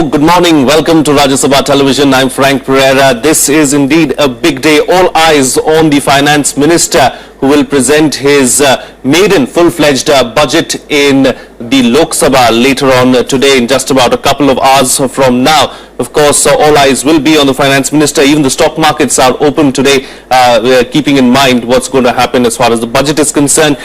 Hello, good morning. Welcome to Rajya Sabha Television. I'm Frank Pereira. This is indeed a big day. All eyes on the Finance Minister who will present his maiden full-fledged budget in the Lok Sabha later on today in just about a couple of hours from now. Of course, all eyes will be on the Finance Minister. Even the stock markets are open today, keeping in mind what's going to happen as far as the budget is concerned.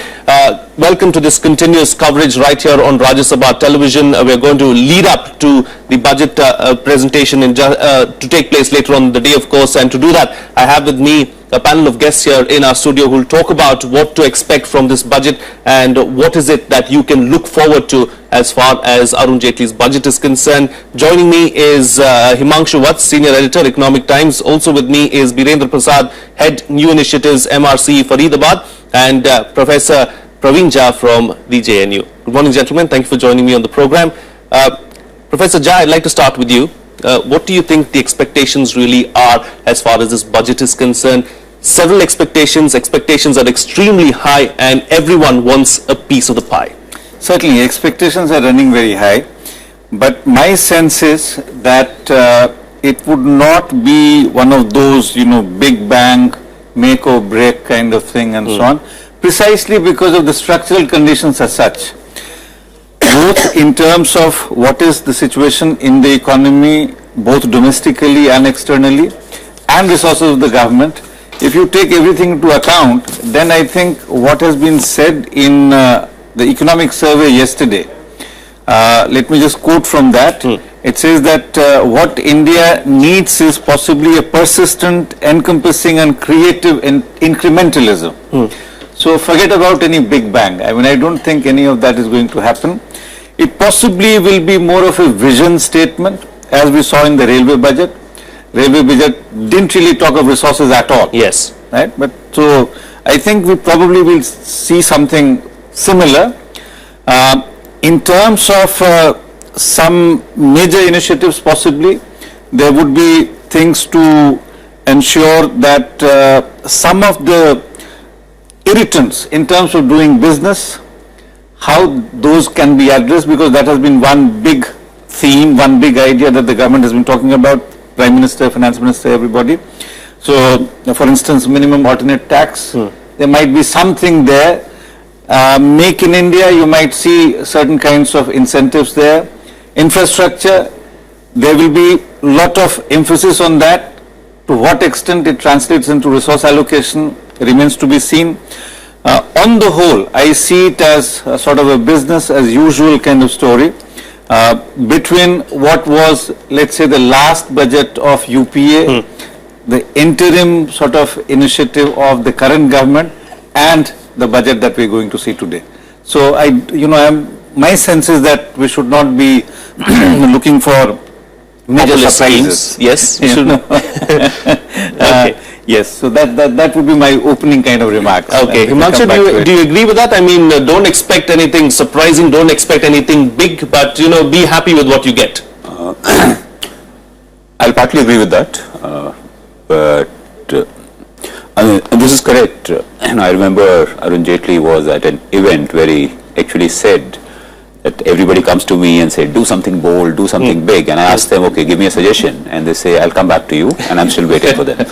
Welcome to this continuous coverage right here on Rajya Sabha Television. We're going to lead up to the budget presentation to take place later on the day, of course. And to do that, I have with me a panel of guests here in our studio who will talk about what to expect from this budget and what is it that you can look forward to as far as Arun Jaitley's budget is concerned. Joining me is Himanshu Vats, Senior Editor, Economic Times. Also with me is Birender Prasad, Head New Initiatives, MRC, Faridabad, and Professor Praveen Jha from the JNU. Good morning, gentlemen. Thank you for joining me on the program. Professor Jha, I'd like to start with you. What do you think the expectations really are as far as this budget is concerned? Several expectations are extremely high and everyone wants a piece of the pie. Certainly, expectations are running very high, but my sense is that it would not be one of those, big bang, make or break kind of thing and so on, precisely because of the structural conditions as such. Both in terms of what is the situation in the economy, both domestically and externally, and resources of the government. If you take everything into account, then I think what has been said in the economic survey yesterday, let me just quote from that. It says that what India needs is possibly a persistent, encompassing and creative incrementalism. So forget about any big bang. I mean, I don't think any of that is going to happen. It possibly will be more of a vision statement, as we saw in the railway budget. Railway budget didn't really talk of resources at all. Yes. Right? But so I think we probably will see something similar. In terms of some major initiatives, possibly, there would be things to ensure that some of the irritants in terms of doing business, how those can be addressed, because that has been one big theme, one big idea that the government has been talking about, Prime Minister, Finance Minister, everybody. So, for instance, minimum alternate tax, there might be something there. Make in India, you might see certain kinds of incentives there. Infrastructure, there will be a lot of emphasis on that. To what extent it translates into resource allocation remains to be seen. On the whole, I see it as a sort of a business as usual kind of story. Between what was, let's say, the last budget of UPA, the interim sort of initiative of the current government, and the budget that we're going to see today. So, my sense is that we should not be looking for major surprises. Yes, you should. Okay. Yes, so that would be my opening kind of remarks. Okay, Himanshu, do you agree with that? I mean, don't expect anything surprising, don't expect anything big, but be happy with what you get. I'll partly agree with that, but this is correct. I remember Arun Jaitley was at an event where he actually said that everybody comes to me and say, do something bold, do something big. And I ask them, okay, give me a suggestion. And they say, I'll come back to you. And I'm still waiting for them.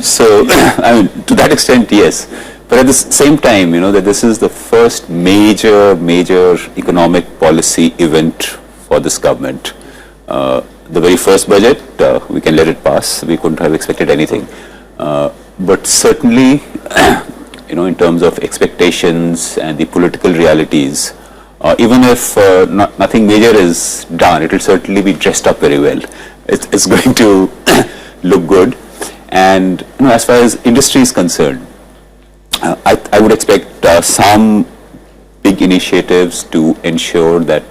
So, I mean, to that extent, yes. But at the same time, that this is the first major economic policy event for this government. The very first budget, we can let it pass. We couldn't have expected anything. But certainly, in terms of expectations and the political realities, even if nothing major is done, it will certainly be dressed up very well. It's going to look good. And as far as industry is concerned, I would expect some big initiatives to ensure that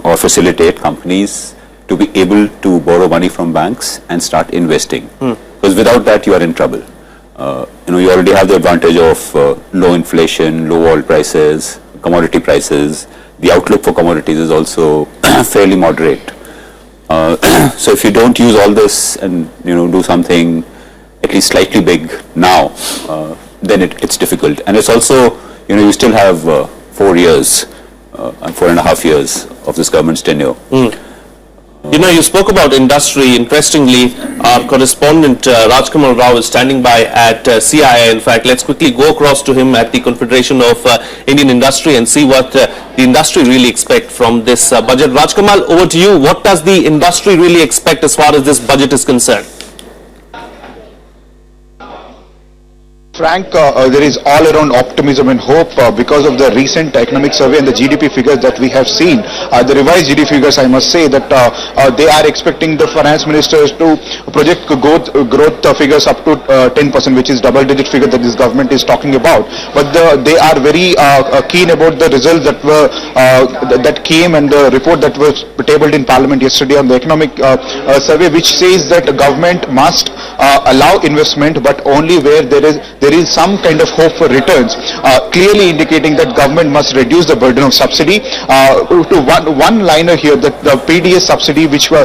or facilitate companies to be able to borrow money from banks and start investing. Because without that, you are in trouble. You already have the advantage of low inflation, low oil prices, commodity prices. The outlook for commodities is also fairly moderate. So if you don't use all this and do something at least slightly big now, then it's difficult. And it's also you still have 4 years and 4.5 years of this government's tenure. You know, you spoke about industry. Interestingly, our correspondent Rajkamal Rao is standing by at CII. In fact, let's quickly go across to him at the Confederation of Indian Industry and see what the industry really expect from this budget. Rajkamal, over to you. What does the industry really expect as far as this budget is concerned? Frank, there is all around optimism and hope because of the recent economic survey and the GDP figures that we have seen. The revised GDP figures, I must say that they are expecting the finance ministers to project growth figures up to 10%, which is double-digit figure that this government is talking about. But they are very keen about the results that were that came and the report that was tabled in Parliament yesterday on the economic survey, which says that the government must allow investment, but only where there is some kind of hope for returns, clearly indicating that government must reduce the burden of subsidy. To one liner here, that the PDS subsidy which were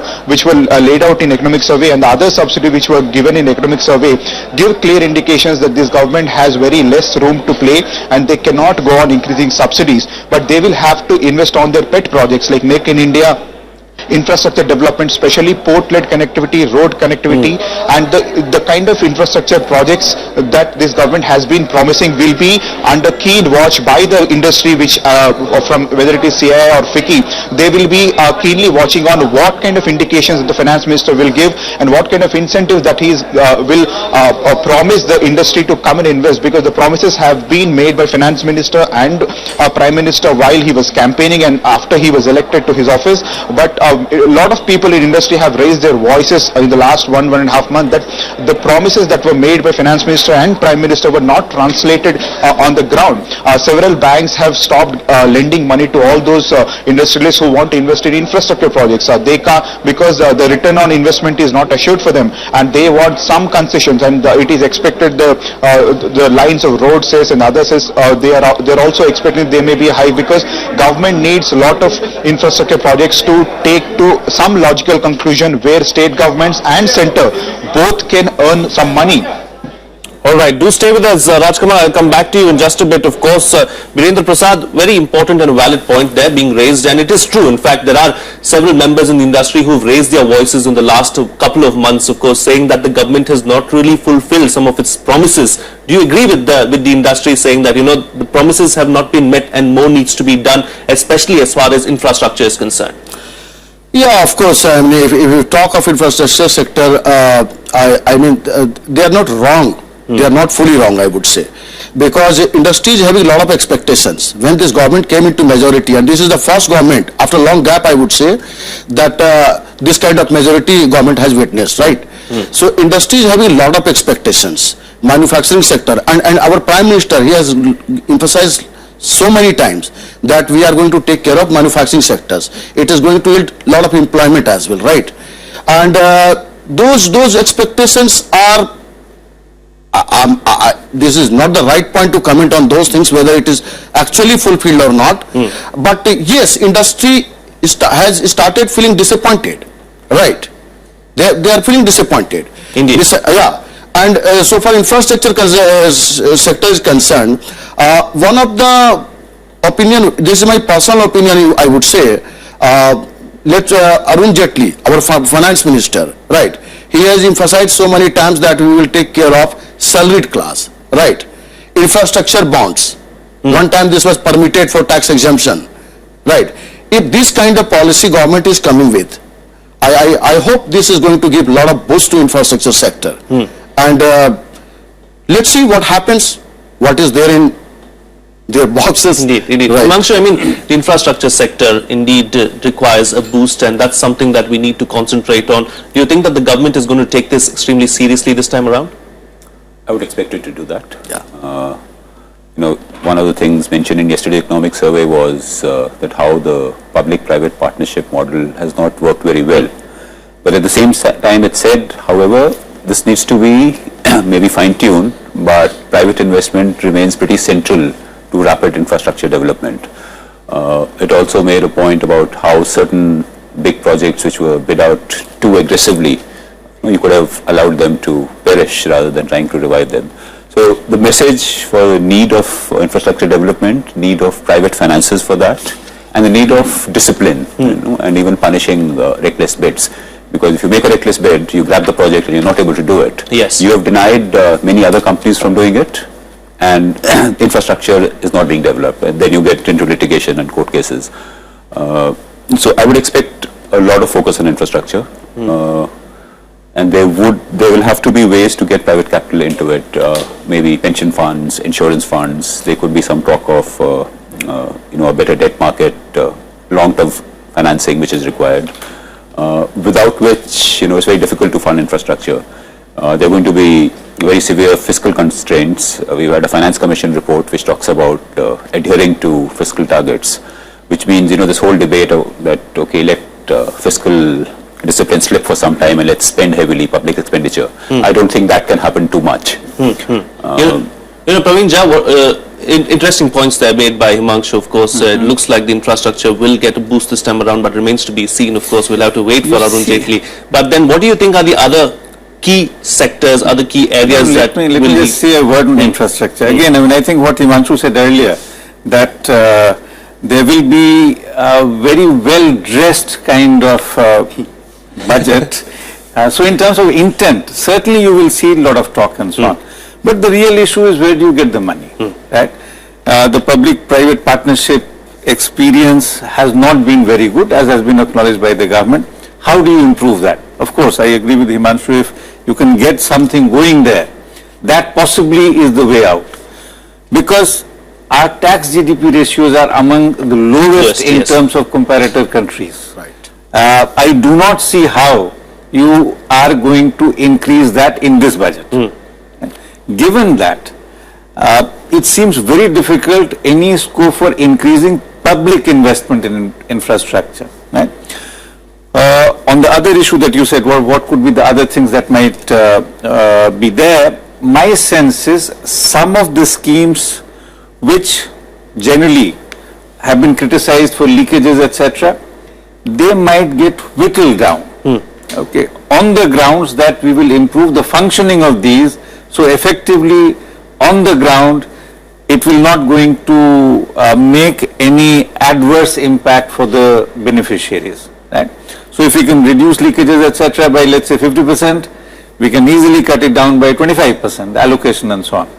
laid out in economic survey and the other subsidy which were given in economic survey give clear indications that this government has very less room to play and they cannot go on increasing subsidies, but they will have to invest on their pet projects like Make in India, infrastructure development, especially port-led connectivity, road connectivity, and the kind of infrastructure projects that this government has been promising will be under keen watch by the industry, which from whether it is CII or FICCI, they will be keenly watching on what kind of indications the finance minister will give and what kind of incentives that he will promise the industry to come and invest, because the promises have been made by finance minister and prime minister while he was campaigning and after he was elected to his office. But a lot of people in industry have raised their voices in the last one and a half month that the promises that were made by finance minister and prime minister were not translated on the ground. Several banks have stopped lending money to all those industrialists who want to invest in infrastructure projects. They can't, because the return on investment is not assured for them, and they want some concessions, and it is expected the lines of road sales and other sales they are also expecting they may be high, because government needs a lot of infrastructure projects to take to some logical conclusion where state governments and center both can earn some money. All right, do stay with us, Rajkamal. I'll come back to you in just a bit. Of course, Birender Prasad, very important and valid point there being raised, and it is true. In fact, there are several members in the industry who've raised their voices in the last couple of months, of course, saying that the government has not really fulfilled some of its promises. Do you agree with the industry saying that, you know, the promises have not been met and more needs to be done, especially as far as infrastructure is concerned? Yeah, of course. I mean, if you talk of infrastructure sector, I mean, they are not wrong. They are not fully wrong, I would say, because industry is having a lot of expectations. When this government came into majority, and this is the first government after a long gap, I would say, that this kind of majority government has witnessed, right? So industry is having a lot of expectations. Manufacturing sector, and our prime minister, he has emphasized so many times that we are going to take care of manufacturing sectors. It is going to yield a lot of employment as well, right? And those expectations are, this is not the right point to comment on those things, whether it is actually fulfilled or not. But yes, industry has started feeling disappointed, right? They are feeling disappointed. Indeed. Yeah. And so far infrastructure sector is concerned, one of the opinion, this is my personal opinion, I would say, Arun Jaitley, our finance minister, right? He has emphasized so many times that we will take care of salaried class, right? Infrastructure bonds. One time this was permitted for tax exemption, right? If this kind of policy government is coming with, I hope this is going to give a lot of boost to infrastructure sector. And let's see what happens, what is there in their boxes. Indeed. Right. Himanshu, I mean, the infrastructure sector indeed requires a boost, and that's something that we need to concentrate on. Do you think that the government is going to take this extremely seriously this time around? I would expect it to do that. Yeah. You know, one of the things mentioned in yesterday's economic survey was that how the public-private partnership model has not worked very well. But at the same time, it said, however, this needs to be maybe fine-tuned, but private investment remains pretty central to rapid infrastructure development. It also made a point about how certain big projects which were bid out too aggressively, you could have allowed them to perish rather than trying to revive them. So the message for the need of infrastructure development, need of private finances for that, and the need of discipline, and even punishing reckless bids. Because if you make a reckless bid, you grab the project and you're not able to do it. Yes. You have denied many other companies from doing it, and infrastructure is not being developed. And then you get into litigation and court cases. So I would expect a lot of focus on infrastructure. And there will have to be ways to get private capital into it, maybe pension funds, insurance funds. There could be some talk of, a better debt market, long-term financing which is required, without which, it's very difficult to fund infrastructure. There are going to be very severe fiscal constraints. We've had a Finance Commission report which talks about adhering to fiscal targets, which means, this whole debate that, okay, let fiscal discipline slip for some time and let's spend heavily public expenditure. I don't think that can happen too much. Praveen Jha, interesting points there made by Himanshu, of course. It looks like the infrastructure will get a boost this time around, but remains to be seen. Of course, we'll have to wait for Arun Jaitley. But then what do you think are the other key sectors, other key areas Let me just say a word on infrastructure. Again, I think what Himanshu said earlier, that there will be a very well-dressed kind of budget. So in terms of intent, certainly you will see a lot of talk and so on. But the real issue is, where do you get the money, right? The public-private partnership experience has not been very good, as has been acknowledged by the government. How do you improve that? Of course, I agree with Himanshu, if you can get something going there, that possibly is the way out. Because our tax GDP ratios are among the lowest in terms of comparator countries. Right. I do not see how you are going to increase that in this budget. Given that, it seems very difficult any scope for increasing public investment in infrastructure. Right? On the other issue that you said, well, what could be the other things that might be there? My sense is some of the schemes which generally have been criticized for leakages, etc., they might get whittled down. Okay, on the grounds that we will improve the functioning of these, so effectively on the ground it will not going to make any adverse impact for the beneficiaries. Right? So if we can reduce leakages, etc., by let's say 50%, we can easily cut it down by 25%, the allocation and so on.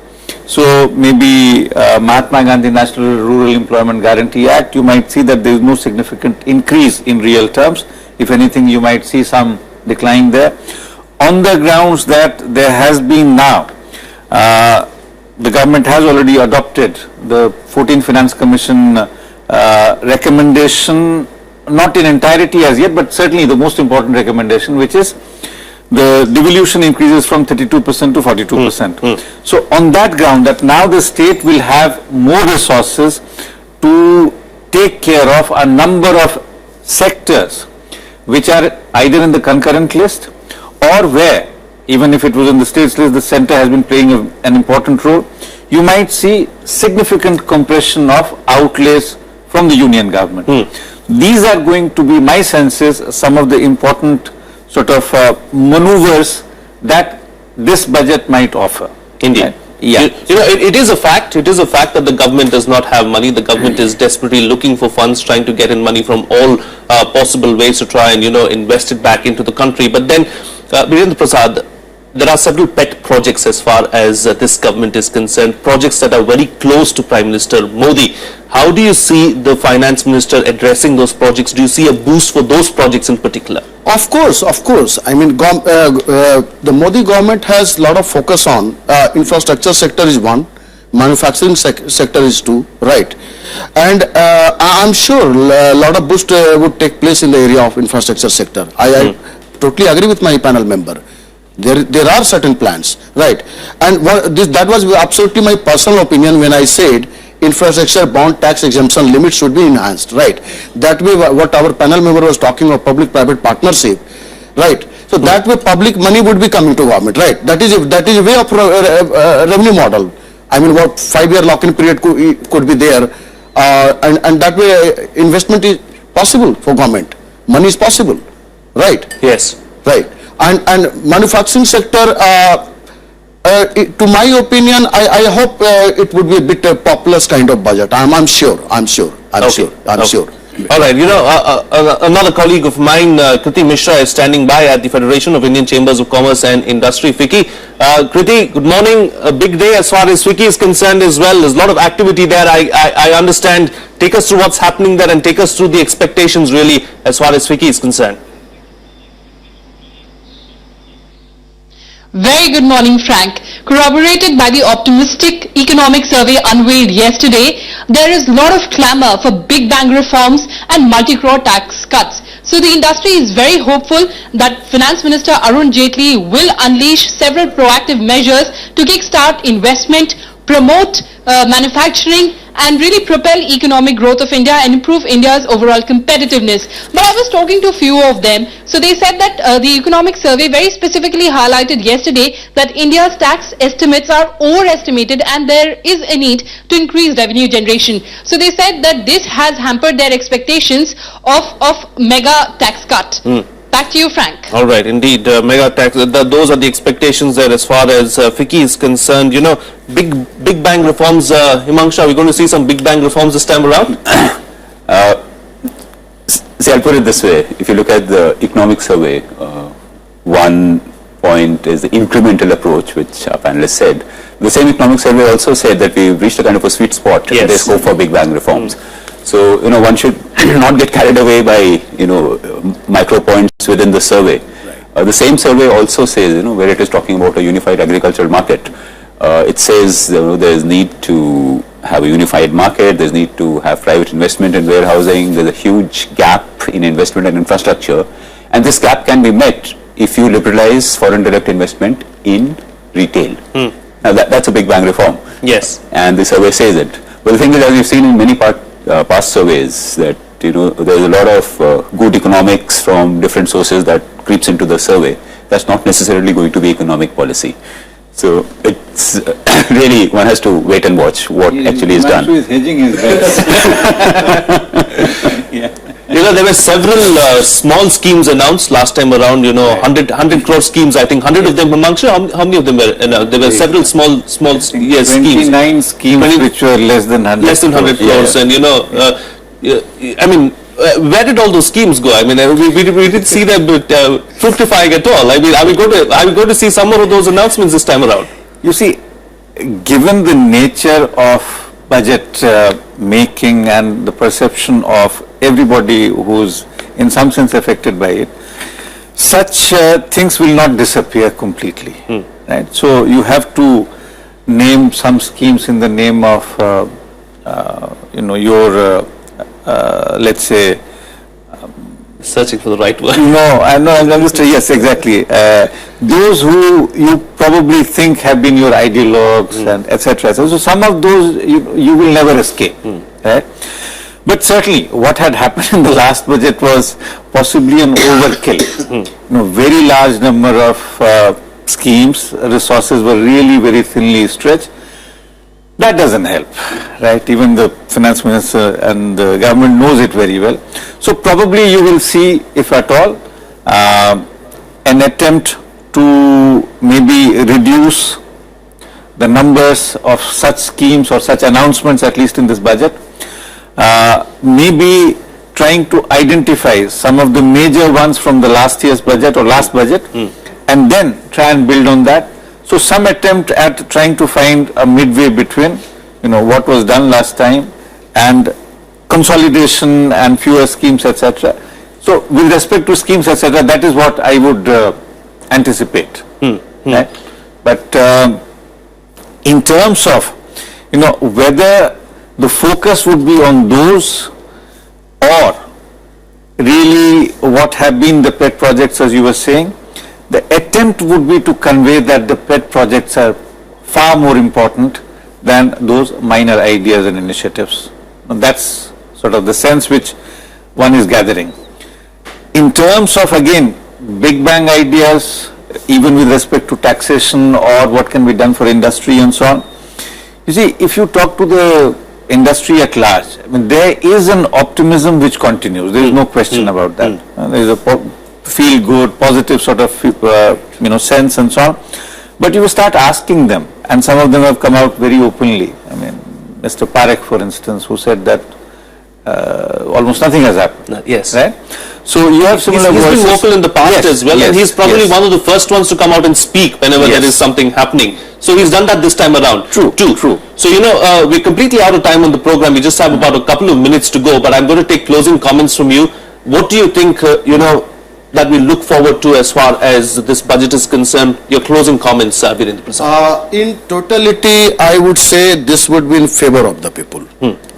So maybe Mahatma Gandhi National Rural Employment Guarantee Act, you might see that there is no significant increase in real terms. If anything, you might see some decline there. On the grounds that there has been now, the government has already adopted the 14th Finance Commission recommendation, not in entirety as yet, but certainly the most important recommendation, which is the devolution increases from 32% to 42%. So on that ground, that now the state will have more resources to take care of a number of sectors which are either in the concurrent list or where, even if it was in the state's list, the center has been playing an important role. You might see significant compression of outlays from the union government. These are going to be, my sense is, some of the important sort of maneuvers that this budget might offer. Indeed. Right? Yeah. It is a fact. It is a fact that the government does not have money. The government is desperately looking for funds, trying to get in money from all possible ways to try and, invest it back into the country. But then, Birender Prasad, there are several pet projects as far as this government is concerned, projects that are very close to Prime Minister Modi. How do you see the Finance Minister addressing those projects? Do you see a boost for those projects in particular? Of course. I mean, the Modi government has a lot of focus on infrastructure sector is one, manufacturing sector is two, right? And I'm sure a lot of boost would take place in the area of infrastructure sector. I totally agree with my panel member. There are certain plans, right? And that was absolutely my personal opinion when I said infrastructure bond tax exemption limits should be enhanced, right? That way, what our panel member was talking of public-private partnership, right? So that way public money would be coming to government, right? That is a way of revenue model. I mean, what 5-year lock-in period could be there, and that way investment is possible for government. Money is possible, right? Yes. Right. And manufacturing sector, to my opinion, I hope it would be a bit populous kind of budget. I'm sure. All right, another colleague of mine, Kriti Mishra, is standing by at the Federation of Indian Chambers of Commerce and Industry, FICCI. Kriti, good morning. A big day as far as FICCI is concerned as well. There's a lot of activity there, I understand. Take us through what's happening there and take us through the expectations really as far as FICCI is concerned. Very good morning, Frank. Corroborated by the optimistic economic survey unveiled yesterday, there is a lot of clamour for big bang reforms and multi-crore tax cuts. So the industry is very hopeful that Finance Minister Arun Jaitley will unleash several proactive measures to kickstart investment, promote manufacturing and really propel economic growth of India and improve India's overall competitiveness. But I was talking to a few of them. So they said that the economic survey very specifically highlighted yesterday that India's tax estimates are overestimated and there is a need to increase revenue generation. So they said that this has hampered their expectations of mega tax cut. Back to you, Frank. All right, indeed, mega tax. Those are the expectations there as far as FICCI is concerned. Big bang reforms. Himanshu, are we going to see some big bang reforms this time around? See, I'll put it this way. If you look at the economic survey, one point is the incremental approach, which our panelists said. The same economic survey also said that we've reached a kind of a sweet spot. Yes. There's scope for big bang reforms. So, one should not get carried away by, micro points within the survey. Right. The same survey also says, where it is talking about a unified agricultural market, it says, there is need to have a unified market, there's need to have private investment in warehousing, there's a huge gap in investment and infrastructure, and this gap can be met if you liberalize foreign direct investment in retail. Now, that's a big bang reform. Yes. And the survey says it. But the thing is, as we've seen in many past surveys, that there's a lot of good economics from different sources that creeps into the survey. That's not necessarily going to be economic policy. So it's really, one has to wait and watch what actually is done. Is hedging his bets. There were several small schemes announced last time around, 100 crore schemes, I think 100 of them. Himanshu, how many of them were? There were several small schemes. 29 schemes which were less than 100 Less than 100 crores. And, where did all those schemes go? We didn't see them fructifying at all. Are we going to see some more of those announcements this time around? You see, given the nature of budget making and the perception of everybody who's in some sense affected by it, such things will not disappear completely. Right? So you have to name some schemes in the name of your let's say, searching for the right word. I'm just, yes, exactly. Those who you probably think have been your ideologues and etc. So some of those you will never escape. Right? But certainly what had happened in the last budget was possibly an overkill. Very large number of schemes, resources were really very thinly stretched. That doesn't help, right? Even the finance minister and the government knows it very well. So probably you will see, if at all, an attempt to maybe reduce the numbers of such schemes or such announcements, at least in this budget. Maybe trying to identify some of the major ones from the last year's budget or last budget, and then try and build on that. So some attempt at trying to find a midway between, what was done last time and consolidation and fewer schemes, etc. So with respect to schemes, etc., that is what I would anticipate. Right? But in terms of, whether the focus would be on those or really what have been the pet projects, as you were saying, the attempt would be to convey that the pet projects are far more important than those minor ideas and initiatives. And that's sort of the sense which one is gathering. In terms of, again, big bang ideas, even with respect to taxation or what can be done for industry and so on, you see, if you talk to the industry at large, there is an optimism which continues. There is no question about that. There is a feel good, positive sort of sense and so on. But you will start asking them, and some of them have come out very openly. Mr. Parekh, for instance, who said that almost nothing has happened. Yes. Right? So you have similar He's voices. been vocal in the past Yes, as well, yes, and he's probably yes. one of the first ones to come out and speak whenever Yes. there is something happening. So he's done that this time around. True, too. true. So, we're completely out of time on the program. We just have about a couple of minutes to go, but I'm going to take closing comments from you. What do you think, that we look forward to as far as this budget is concerned? Your closing comments, Birender Prasad. In totality, I would say this would be in favor of the people.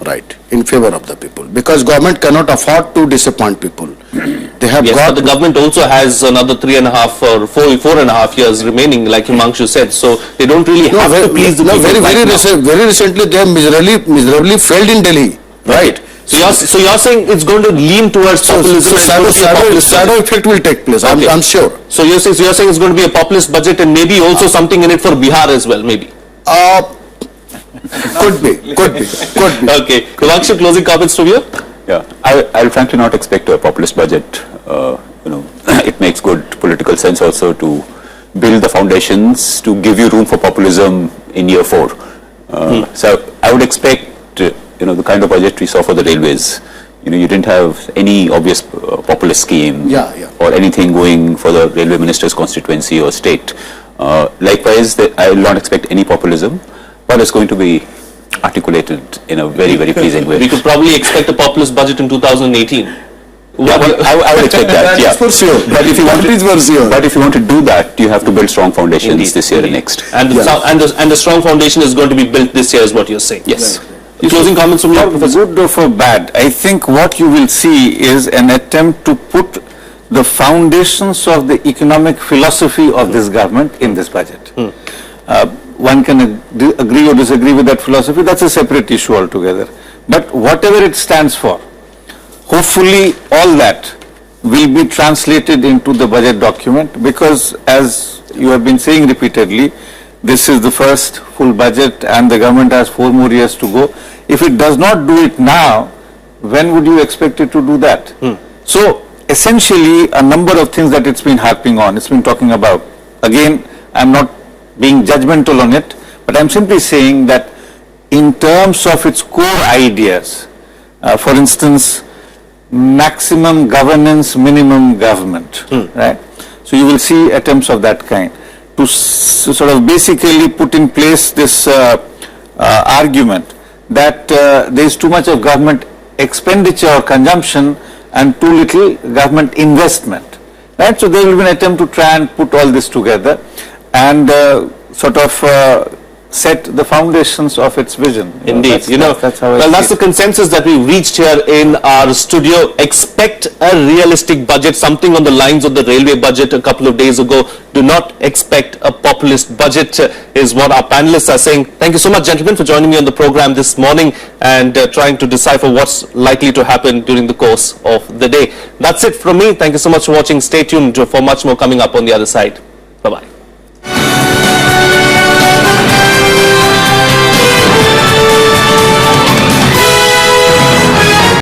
Right, in favor of the people. Because government cannot afford to disappoint people. They have Yes, got... but the government also has another 3.5 or 4.5 years remaining, like Himanshu said. So they don't really have to please the people. Very recently they have miserably failed in Delhi. Right. So you're saying it's going to lean towards populism and shadow effect will take place. Okay. I'm sure. So you're saying it's going to be a populist budget and maybe also something in it for Bihar as well, maybe. Could be. Okay. Himanshu, closing comments from you? Yeah, I'll frankly not expect a populist budget. It makes good political sense also to build the foundations to give you room for populism in year 4. So I would expect, the kind of budget we saw for the railways. You didn't have any obvious populist scheme or anything going for the railway minister's constituency or state. Likewise, I will not expect any populism, but it's going to be articulated in a very, very pleasing way. We could probably expect a populist budget in 2018. I would expect that. That's for sure. But if you want to do that, you have to build strong foundations this year and next. And the strong foundation is going to be built this year, is what you're saying. Yes. Closing comments from you, For Professor? good or for bad, I think what you will see is an attempt to put the foundations of the economic philosophy of this government in this budget. One can agree or disagree with that philosophy, that's a separate issue altogether. But whatever it stands for, hopefully all that will be translated into the budget document, because as you have been saying repeatedly, this is the first full budget and the government has 4 more years to go. If it does not do it now, when would you expect it to do that? So essentially a number of things that it's been harping on, it's been talking about. Again, I'm not being judgmental on it, but I'm simply saying that in terms of its core ideas, for instance, maximum governance, minimum government, right? So you will see attempts of that kind to sort of basically put in place this argument that there is too much of government expenditure or consumption and too little government investment, right? So there will be an attempt to try and put all this together and sort of set the foundations of its vision. Indeed, that's how I see that's it. the consensus that we reached here in our studio. Expect a realistic budget, something on the lines of the railway budget a couple of days ago. Do not expect a populist budget, is what our panelists are saying. Thank you so much, gentlemen, for joining me on the program this morning and trying to decipher what's likely to happen during the course of the day. That's it from me. Thank you so much for watching. Stay tuned for much more coming up on the other side.